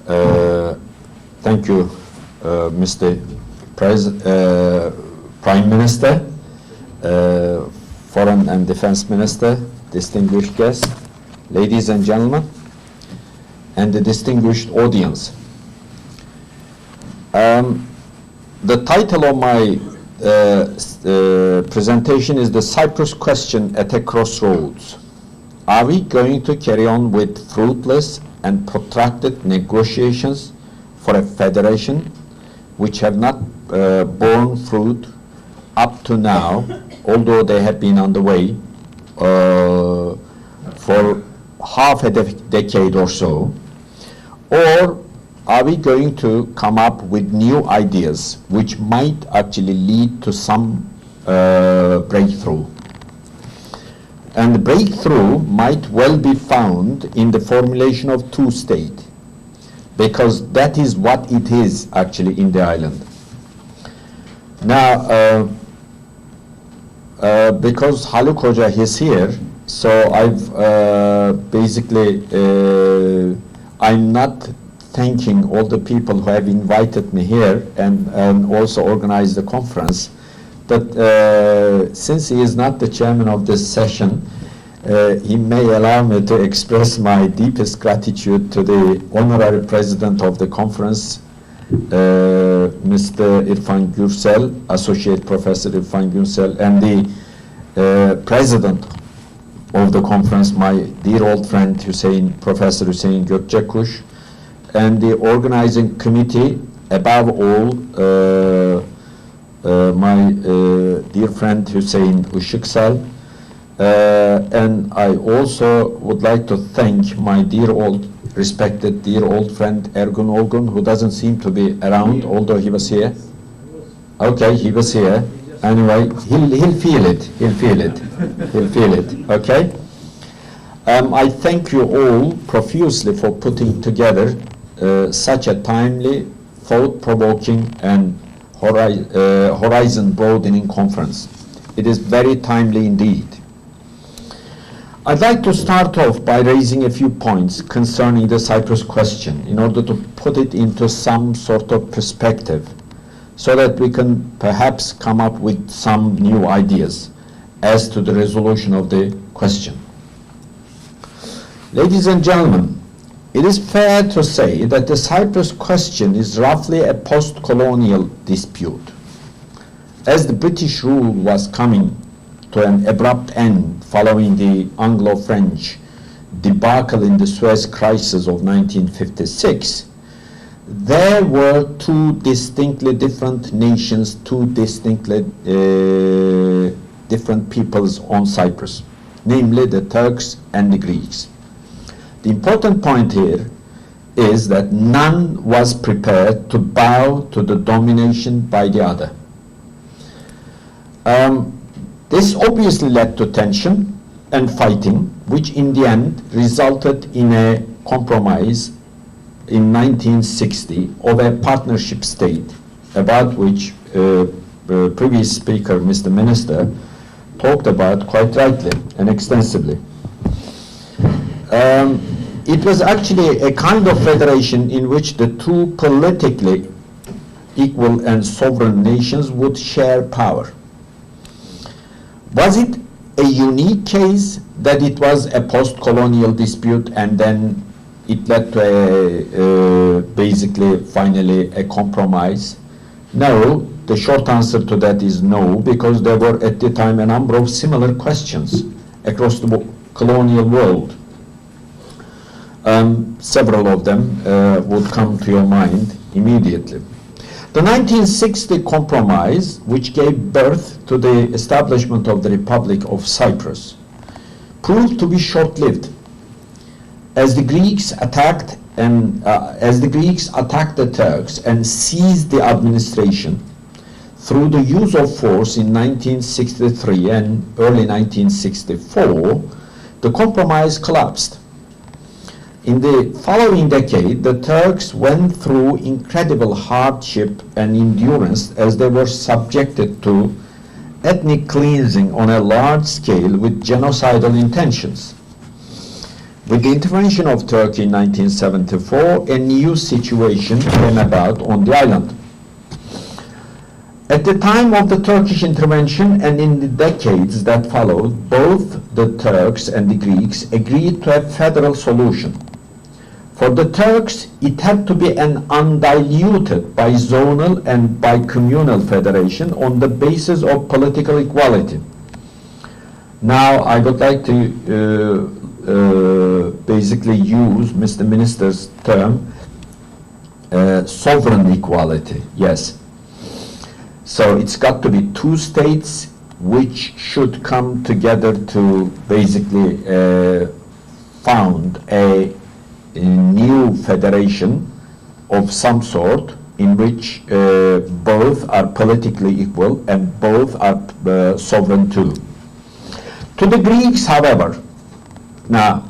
Thank you, Mr. Prime Minister, Foreign and Defense Minister, distinguished guests, ladies and gentlemen, and the distinguished audience. The title of my presentation is The Cyprus Question at a Crossroads. Are we going to carry on with fruitless and protracted negotiations for a federation which have not borne fruit up to now, although they have been on the way for half a decade or so? Or are we going to come up with new ideas which might actually lead to some breakthrough? And the breakthrough might well be found in the formulation of two states, because that is what it is actually in the island. Now, because Haluk Hoca is here, so I've basically, I'm not thanking all the people who have invited me here and also organized the conference. But since he is not the chairman of this session, he may allow me to express my deepest gratitude to the honorary president of the conference, Mr. Irfan Gürsel, Associate Professor Irfan Gürsel, and the president of the conference, my dear old friend Professor Hüseyin Gökçekuş, and the organizing committee, above all, my dear friend Hüseyin Işıksal, and I also would like to thank my respected dear old friend Ergun Olgun, who doesn't seem to be around, although he was here. Okay, he was here. Anyway, he'll feel it. He'll feel it. He'll feel it. Okay. I thank you all profusely for putting together such a timely, thought-provoking, and horizon-broadening conference. It is very timely indeed. I'd like to start off by raising a few points concerning the Cyprus question in order to put it into some sort of perspective so that we can perhaps come up with some new ideas as to the resolution of the question. Ladies and gentlemen, it is fair to say that the Cyprus question is roughly a post-colonial dispute. As the British rule was coming to an abrupt end following the Anglo-French debacle in the Suez Crisis of 1956, there were two distinctly different nations, two distinctly different peoples on Cyprus, namely the Turks and the Greeks. The important point here is that none was prepared to bow to the domination by the other. This obviously led to tension and fighting, which in the end resulted in a compromise in 1960 of a partnership state, about which the previous speaker, Mr. Minister, talked about quite rightly and extensively. It was actually a kind of federation in which the two politically equal and sovereign nations would share power. Was it a unique case that it was a post-colonial dispute and then it led to basically finally a compromise? No, the short answer to that is no, because there were at the time a number of similar questions across the colonial world. Several of them would come to your mind immediately. The 1960 compromise, which gave birth to the establishment of the Republic of Cyprus, proved to be short-lived, as the Greeks attacked the Turks and seized the administration. Through the use of force in 1963 and early 1964, the compromise collapsed. In the following decade, the Turks went through incredible hardship and endurance as they were subjected to ethnic cleansing on a large scale with genocidal intentions. With the intervention of Turkey in 1974, a new situation came about on the island. At the time of the Turkish intervention and in the decades that followed, both the Turks and the Greeks agreed to a federal solution. For the Turks, it had to be an undiluted bizonal and bicommunal federation on the basis of political equality. Now, I would like to basically use Mr. Minister's term, sovereign equality, yes. So it's got to be two states which should come together to basically found a new federation of some sort in which both are politically equal and both are sovereign too. To the Greeks, however, now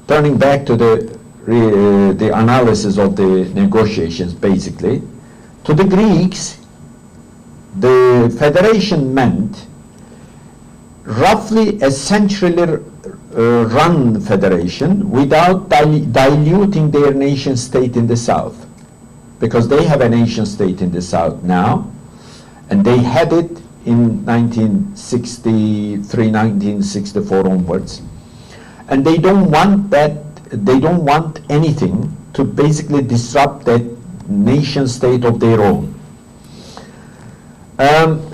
turning back to the analysis of the negotiations, basically, to the Greeks, the federation meant roughly a centrally run federation without diluting their nation state in the south, because they have a nation state in the south now, and they had it in 1963, 1964 onwards, and they don't want that. They don't want anything to basically disrupt that nation state of their own.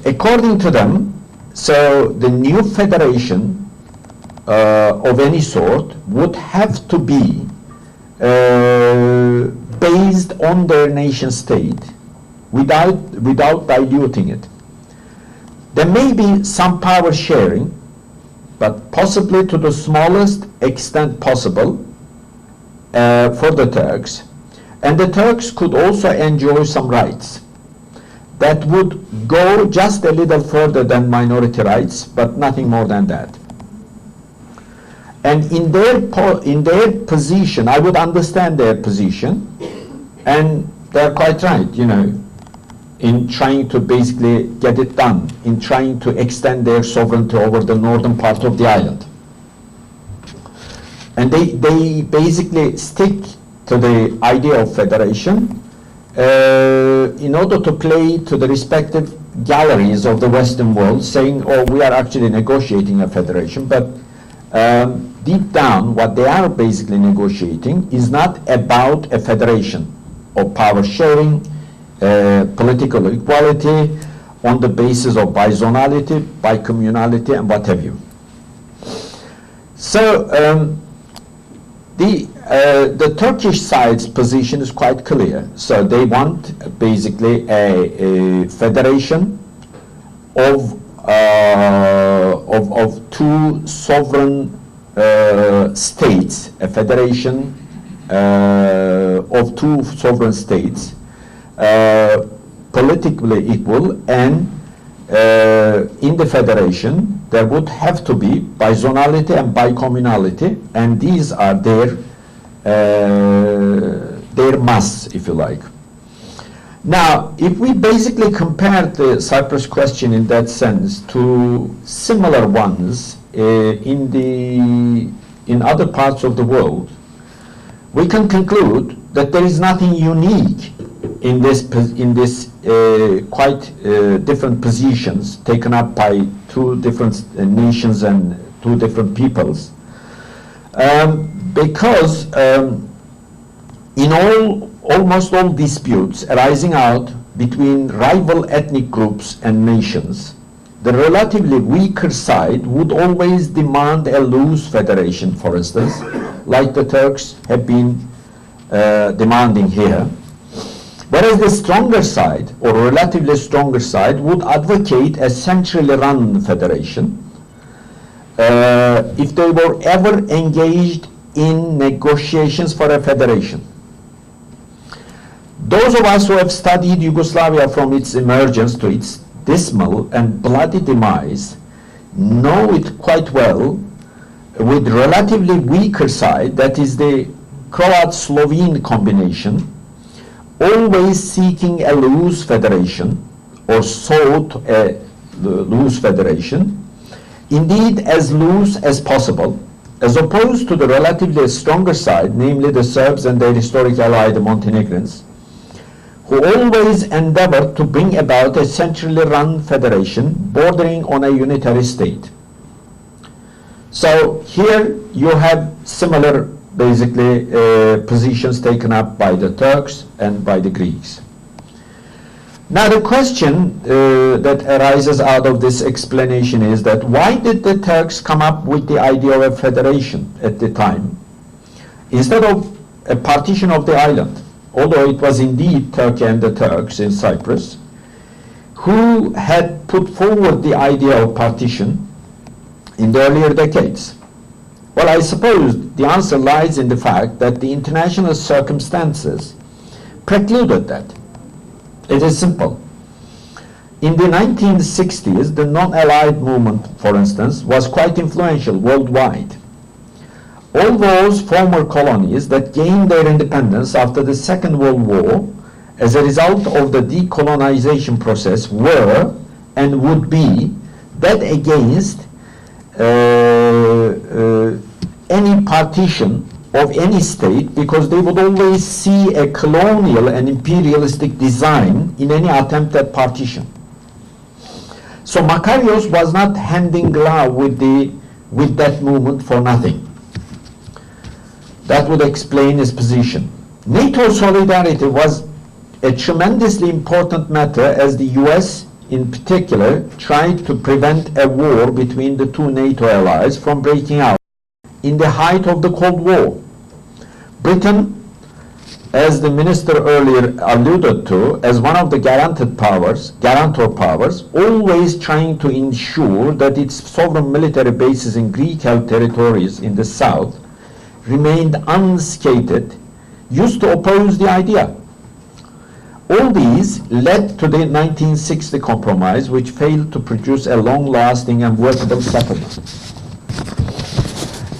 According to them, so the new federation of any sort would have to be based on their nation state without diluting it. There may be some power sharing, but possibly to the smallest extent possible for the Turks, and the Turks could also enjoy some rights that would go just a little further than minority rights, but nothing more than that. And in their position, I would understand their position, and they're quite right, you know, in trying to basically get it done, in trying to extend their sovereignty over the northern part of the island. And they basically stick to the idea of federation in order to play to the respective galleries of the Western world, saying, oh, we are actually negotiating a federation, but deep down, what they are basically negotiating is not about a federation of power sharing, political equality on the basis of bizonality, bicommunality, and what have you. So the Turkish side's position is quite clear. So they want basically a federation of two sovereign states, a federation of two sovereign states, politically equal, and in the federation there would have to be bizonality and bicommunality, and these are their musts, if you like. Now, if we basically compare the Cyprus question in that sense to similar ones in other parts of the world, we can conclude that there is nothing unique in this quite different positions taken up by two different nations and two different peoples, because in almost all disputes arising out between rival ethnic groups and nations, the relatively weaker side would always demand a loose federation, for instance, like the Turks have been demanding here. Whereas the stronger side, or relatively stronger side, would advocate a centrally run federation if they were ever engaged in negotiations for a federation. Those of us who have studied Yugoslavia from its emergence to its dismal and bloody demise know it quite well, with relatively weaker side, that is the Croat-Slovene combination, always seeking a loose federation, or sought a loose federation, indeed as loose as possible, as opposed to the relatively stronger side, namely the Serbs and their historic ally, the Montenegrins, who always endeavored to bring about a centrally run federation bordering on a unitary state. So here you have similar, basically, positions taken up by the Turks and by the Greeks. Now the question that arises out of this explanation is that why did the Turks come up with the idea of a federation at the time instead of a partition of the island? Although it was indeed Turkey and the Turks in Cyprus who had put forward the idea of partition in the earlier decades. Well, I suppose the answer lies in the fact that the international circumstances precluded that. It is simple. In the 1960s, the non-allied movement, for instance, was quite influential worldwide. All those former colonies that gained their independence after the Second World War as a result of the decolonization process were and would be dead against any partition of any state, because they would always see a colonial and imperialistic design in any attempt at partition. So Makarios was not hand in glove with that movement for nothing. That would explain his position. NATO solidarity was a tremendously important matter, as the US in particular tried to prevent a war between the two NATO allies from breaking out in the height of the Cold War. Britain, as the minister earlier alluded to, as one of the guarantor powers, always trying to ensure that its sovereign military bases in Greek-held territories in the south remained unscathed, used to oppose the idea. All these led to the 1960 compromise, which failed to produce a long-lasting and workable settlement.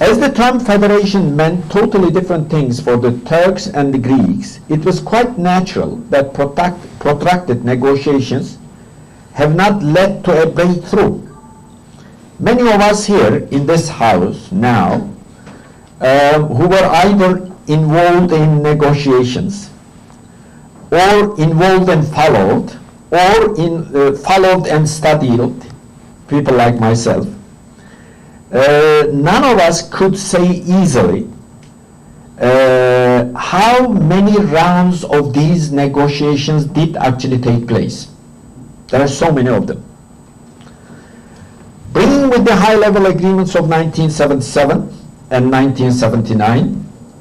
As the term federation meant totally different things for the Turks and the Greeks, it was quite natural that protracted negotiations have not led to a breakthrough. Many of us here in this house now, who were either involved in negotiations or involved and followed, or followed and studied, people like myself, none of us could say easily how many rounds of these negotiations did actually take place. There are so many of them. Beginning with the high-level agreements of 1977 and 1979,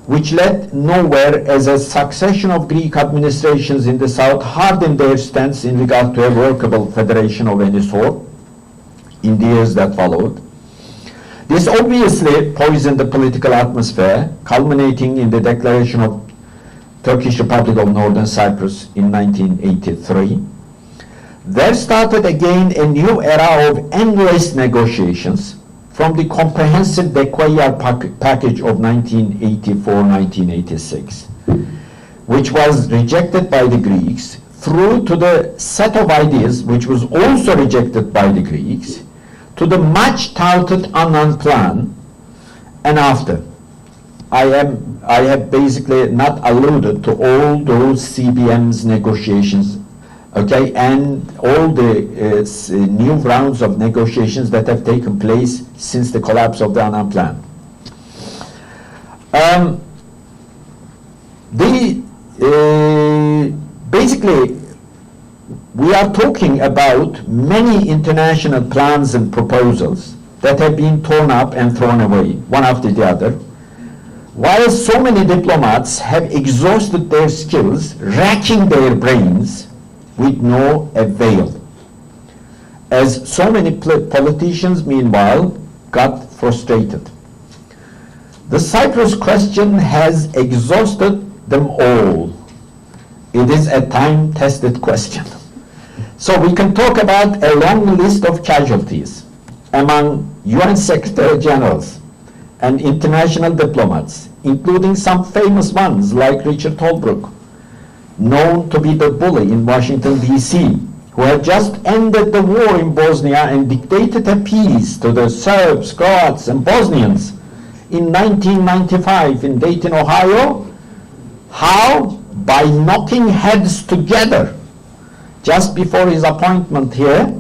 which led nowhere, as a succession of Greek administrations in the south hardened their stance in regard to a workable federation of any sort in the years that followed. This obviously poisoned the political atmosphere, culminating in the declaration of Turkish Republic of Northern Cyprus in 1983. There started again a new era of endless negotiations from the comprehensive Dequayar package of 1984-1986, which was rejected by the Greeks, through to the set of ideas which was also rejected by the Greeks, to the much touted Annan plan, and after. I have basically not alluded to all those CBM's negotiations, okay, and all the new rounds of negotiations that have taken place since the collapse of the Annan plan. Basically, we are talking about many international plans and proposals that have been torn up and thrown away, one after the other, while so many diplomats have exhausted their skills, racking their brains with no avail, as so many politicians, meanwhile, got frustrated. The Cyprus question has exhausted them all. It is a time-tested question. So we can talk about a long list of casualties among UN Secretary Generals and international diplomats, including some famous ones like Richard Holbrooke, known to be the bully in Washington, D.C., who had just ended the war in Bosnia and dictated a peace to the Serbs, Croats, and Bosnians in 1995 in Dayton, Ohio. How? By knocking heads together just before his appointment here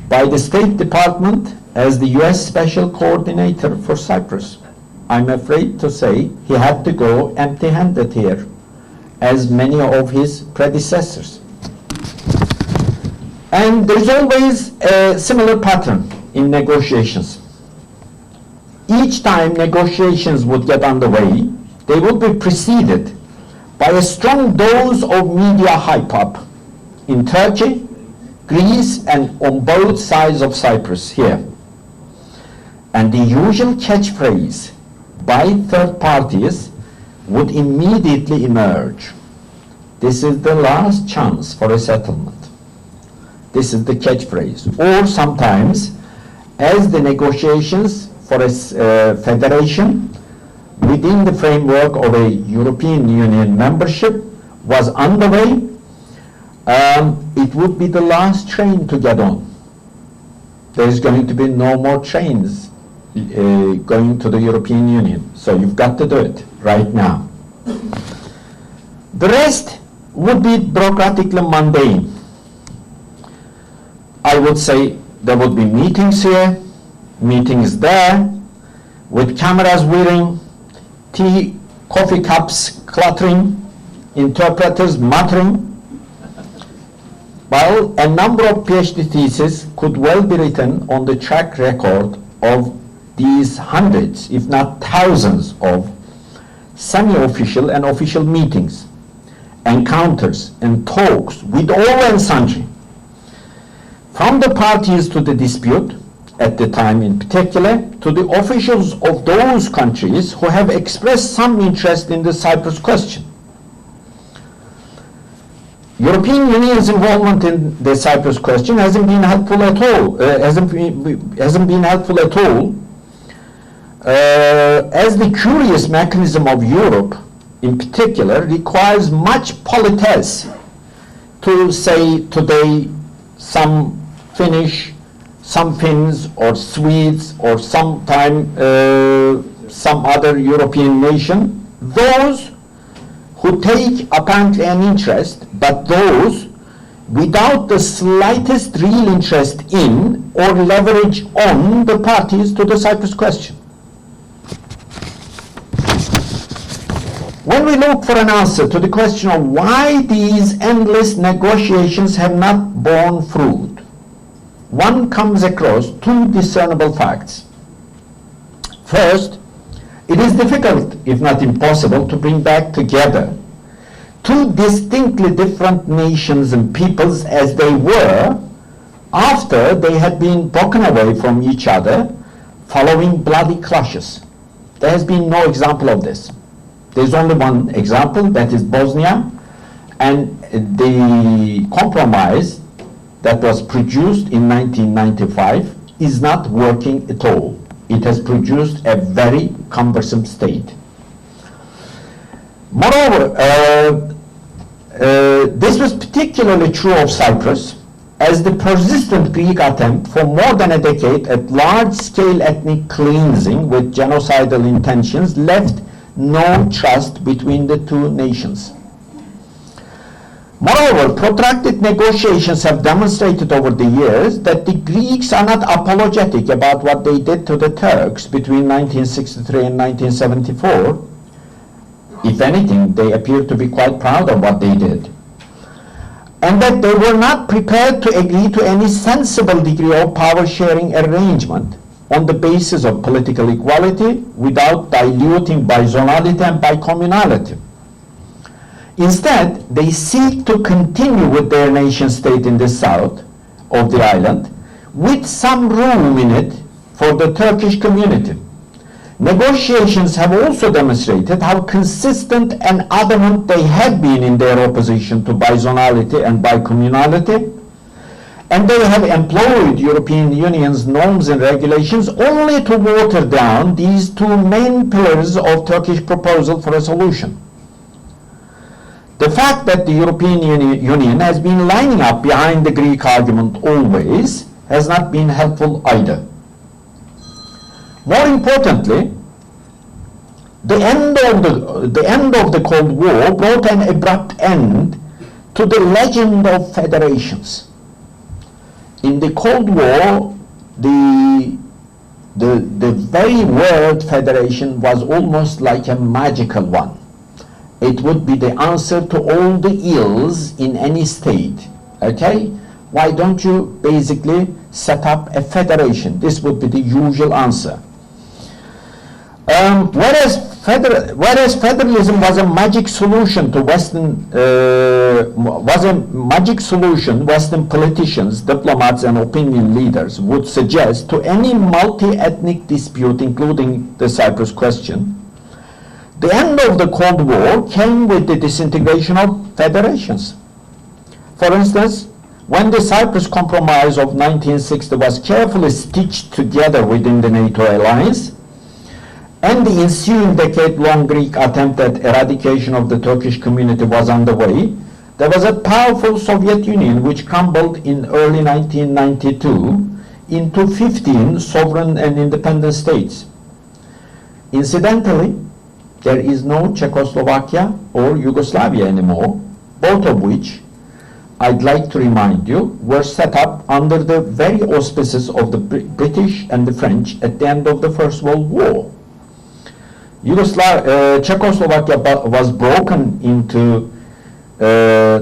by the State Department as the U.S. Special Coordinator for Cyprus. I'm afraid to say he had to go empty-handed here, as many of his predecessors. And there's always a similar pattern in negotiations. Each time negotiations would get underway, they would be preceded by a strong dose of media hype-up in Turkey, Greece, and on both sides of Cyprus here. And the usual catchphrase by third parties would immediately emerge. This is the last chance for a settlement. This is the catchphrase. Or sometimes, as the negotiations for a federation within the framework of a European Union membership was underway, it would be the last train to get on. There's going to be no more trains going to the European Union. So you've got to do it right now. The rest would be bureaucratically mundane. I would say there would be meetings here, meetings there, with cameras whirring, tea, coffee cups clattering, interpreters muttering. Well, a number of PhD theses could well be written on the track record of these hundreds, if not thousands, of semi-official and official meetings, encounters, and talks with all and sundry, from the parties to the dispute, at the time in particular, to the officials of those countries who have expressed some interest in the Cyprus question. European Union's involvement in the Cyprus question hasn't been helpful at all. As the curious mechanism of Europe, in particular, requires much politesse to say today some Finnish, some Finns or Swedes or sometime some other European nation, those who take apparently an interest, but those without the slightest real interest in or leverage on the parties to the Cyprus question. When we look for an answer to the question of why these endless negotiations have not borne fruit, one comes across two discernible facts. First, it is difficult, if not impossible, to bring back together two distinctly different nations and peoples as they were after they had been broken away from each other following bloody clashes. There has been no example of this. There's only one example, that is Bosnia, and the compromise that was produced in 1995 is not working at all. It has produced a very cumbersome state. Moreover, this was particularly true of Cyprus, as the persistent Greek attempt for more than a decade at large-scale ethnic cleansing with genocidal intentions left no trust between the two nations. Moreover, protracted negotiations have demonstrated over the years that the Greeks are not apologetic about what they did to the Turks between 1963 and 1974. If anything, they appear to be quite proud of what they did. And that they were not prepared to agree to any sensible degree of power-sharing arrangement on the basis of political equality without diluting bizonality and bicommunality. Instead, they seek to continue with their nation-state in the south of the island, with some room in it for the Turkish community. Negotiations have also demonstrated how consistent and adamant they have been in their opposition to bizonality and bicommunality, and they have employed European Union's norms and regulations only to water down these two main pillars of Turkish proposal for a solution. The fact that the European Union has been lining up behind the Greek argument always has not been helpful either. More importantly, the end of the Cold War brought an abrupt end to the legend of federations. In the Cold War, the very word federation was almost like a magical one. It would be the answer to all the ills in any state. Okay? Why don't you basically set up a federation? This would be the usual answer. Whereas federalism was a magic solution to Western Western politicians, diplomats, and opinion leaders would suggest to any multi-ethnic dispute, including the Cyprus question, the end of the Cold War came with the disintegration of federations. For instance, when the Cyprus Compromise of 1960 was carefully stitched together within the NATO alliance, and the ensuing decade-long Greek attempt at eradication of the Turkish community was underway, there was a powerful Soviet Union which crumbled in early 1992 into 15 sovereign and independent states. Incidentally, there is no Czechoslovakia or Yugoslavia anymore, both of which, I'd like to remind you, were set up under the very auspices of the British and the French at the end of the First World War. Czechoslovakia was broken into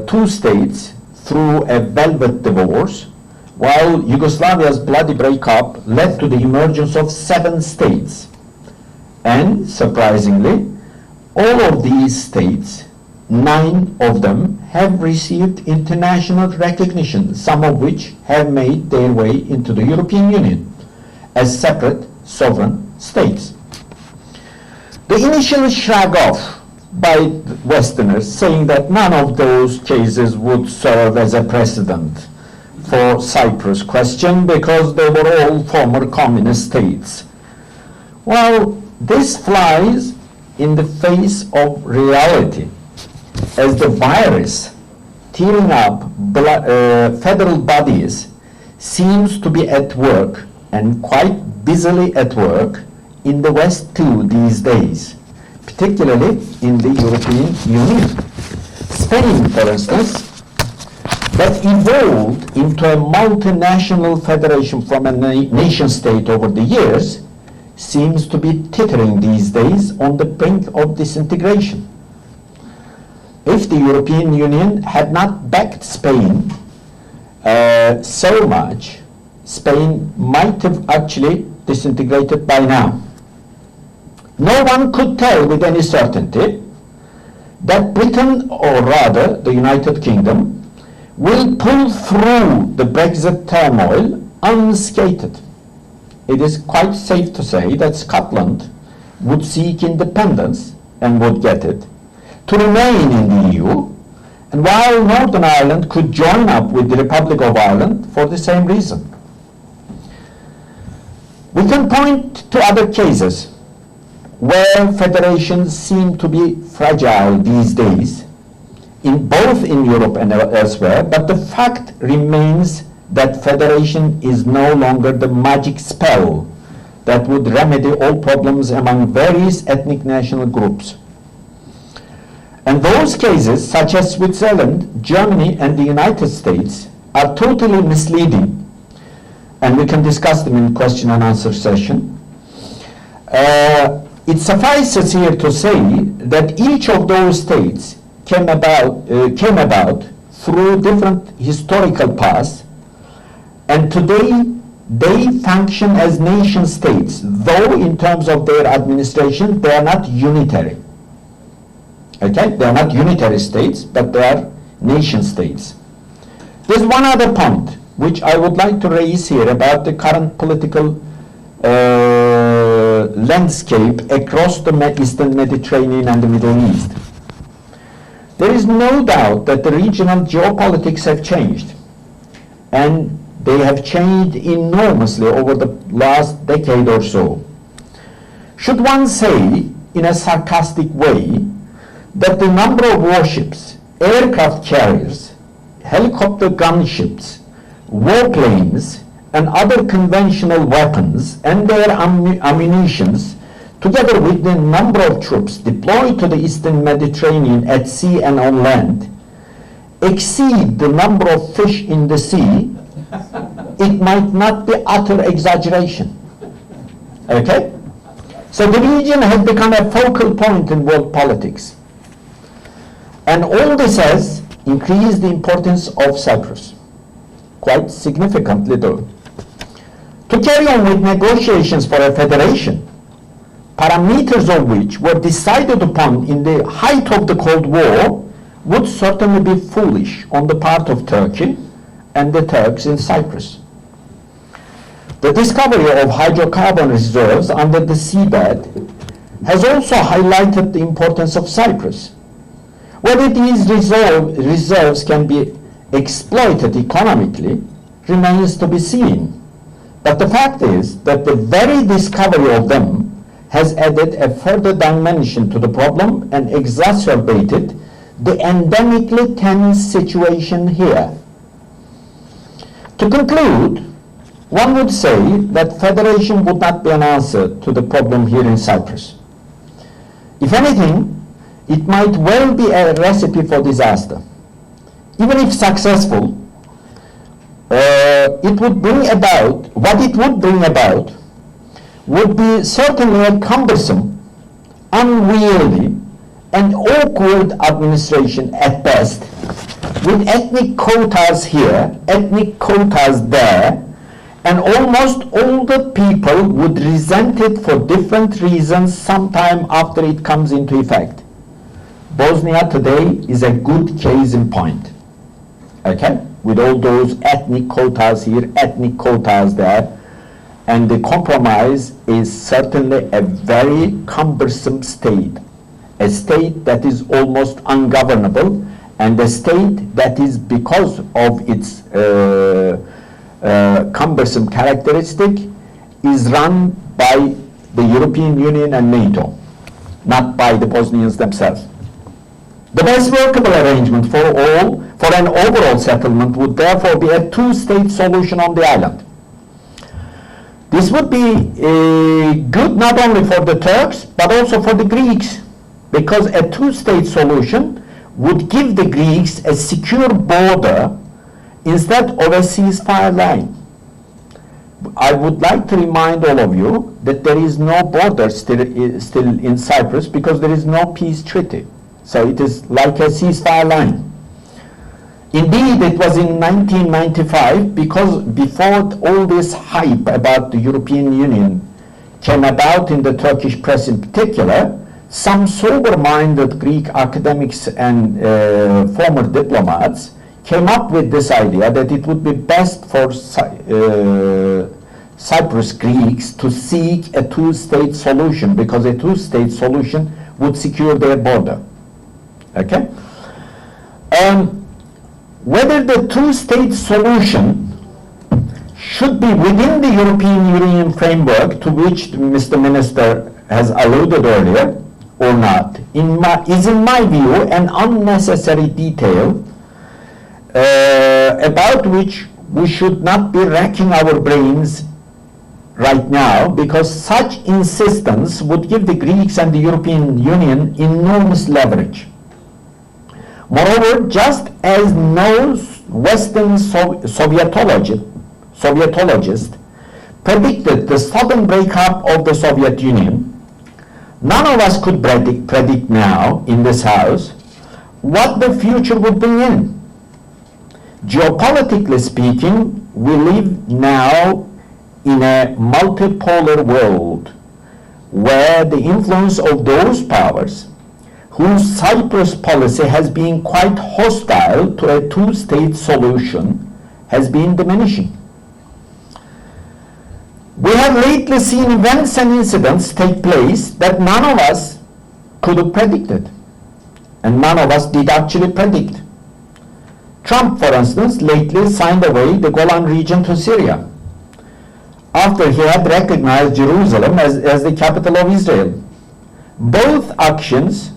two states through a velvet divorce, while Yugoslavia's bloody breakup led to the emergence of 7 states. And, surprisingly, all of these states, 9 of them, have received international recognition, some of which have made their way into the European Union as separate sovereign states. The initial shrug off by Westerners, saying that none of those cases would serve as a precedent for Cyprus question because they were all former communist states. Well, this flies in the face of reality, as the virus tearing up federal bodies seems to be at work, and quite busily at work, in the West too these days, particularly in the European Union. Spain, for instance, that evolved into a multinational federation from a nation state over the years, seems to be teetering these days on the brink of disintegration. If the European Union had not backed Spain so much, Spain might have actually disintegrated by now. No one could tell with any certainty that Britain, or rather the United Kingdom, will pull through the Brexit turmoil unscathed. It is quite safe to say that Scotland would seek independence, and would get it, to remain in the EU, and while Northern Ireland could join up with the Republic of Ireland for the same reason. We can point to other cases where federations seem to be fragile these days, both in Europe and elsewhere, but the fact remains that federation is no longer the magic spell that would remedy all problems among various ethnic national groups. And those cases, such as Switzerland, Germany, and the United States, are totally misleading, and we can discuss them in question and answer session. It suffices here to say that each of those states came about through different historical paths, and today they function as nation states, though in terms of their administration they are not unitary. Okay, they are not unitary states, but they are nation states. There's one other point which I would like to raise here about the current political landscape across the Eastern Mediterranean and the Middle East. There is no doubt that the regional geopolitics have changed, and they have changed enormously over the last decade or so. Should one say, in a sarcastic way, that the number of warships, aircraft carriers, helicopter gunships, warplanes, and other conventional weapons and their ammunitions together with the number of troops deployed to the Eastern Mediterranean at sea and on land, exceed the number of fish in the sea, it might not be utter exaggeration. Okay? So the region has become a focal point in world politics. And all this has increased the importance of Cyprus, quite significantly though. To carry on with negotiations for a federation, parameters of which were decided upon in the height of the Cold War, would certainly be foolish on the part of Turkey and the Turks in Cyprus. The discovery of hydrocarbon reserves under the seabed has also highlighted the importance of Cyprus. Whether these reserves can be exploited economically remains to be seen. But the fact is that the very discovery of them has added a further dimension to the problem and exacerbated the endemically tense situation here. To conclude, one would say that federation would not be an answer to the problem here in Cyprus. If anything, it might well be a recipe for disaster. Even if successful, what it would bring about would be certainly a cumbersome, unwieldy, and awkward administration at best, with ethnic quotas here, ethnic quotas there, and almost all the people would resent it for different reasons sometime after it comes into effect. Bosnia today is a good case in point, okay? With all those ethnic quotas here, ethnic quotas there, and the compromise is certainly a very cumbersome state, a state that is almost ungovernable, and a state that is, because of its cumbersome characteristic, is run by the European Union and NATO, not by the Bosnians themselves. The best workable arrangement for an overall settlement would therefore be a two-state solution on the island. This would be good not only for the Turks, but also for the Greeks, because a two-state solution would give the Greeks a secure border instead of a ceasefire line. I would like to remind all of you that there is no border still in Cyprus because there is no peace treaty. So it is like a ceasefire line. Indeed, it was in 1995, because before all this hype about the European Union came about in the Turkish press in particular, some sober-minded Greek academics and former diplomats came up with this idea that it would be best for Cyprus Greeks to seek a two-state solution, because a two-state solution would secure their border. Okay? Whether the two-state solution should be within the European Union framework, to which Mr. Minister has alluded earlier, or not, is in my view an unnecessary detail about which we should not be racking our brains right now, because such insistence would give the Greeks and the European Union enormous leverage. Moreover, just as no Western Sovietologist predicted the sudden breakup of the Soviet Union, none of us could predict now in this house what the future would bring in. Geopolitically speaking, we live now in a multipolar world where the influence of those powers whose Cyprus policy has been quite hostile to a two-state solution has been diminishing. We have lately seen events and incidents take place that none of us could have predicted, and none of us did actually predict. Trump, for instance, lately signed away the Golan region to Syria, after he had recognized Jerusalem as the capital of Israel. Both actions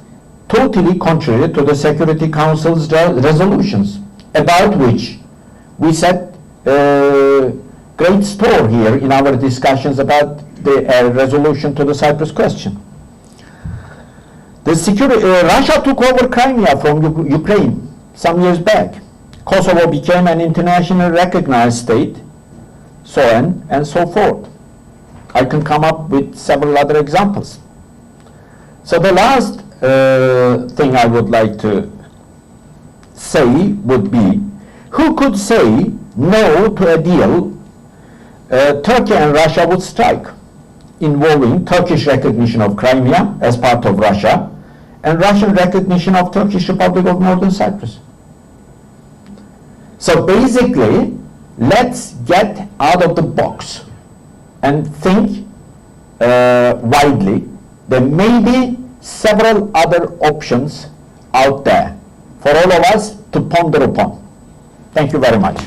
totally contrary to the Security Council's resolutions, about which we set great store here in our discussions about the resolution to the Cyprus question. Russia took over Crimea from Ukraine some years back. Kosovo became an internationally recognized state, so on and so forth. I can come up with several other examples. So the last thing I would like to say would be, who could say no to a deal Turkey and Russia would strike, involving Turkish recognition of Crimea as part of Russia and Russian recognition of Turkish Republic of Northern Cyprus? So basically, let's get out of the box and think widely. There may be several other options out there for all of us to ponder upon. Thank you very much.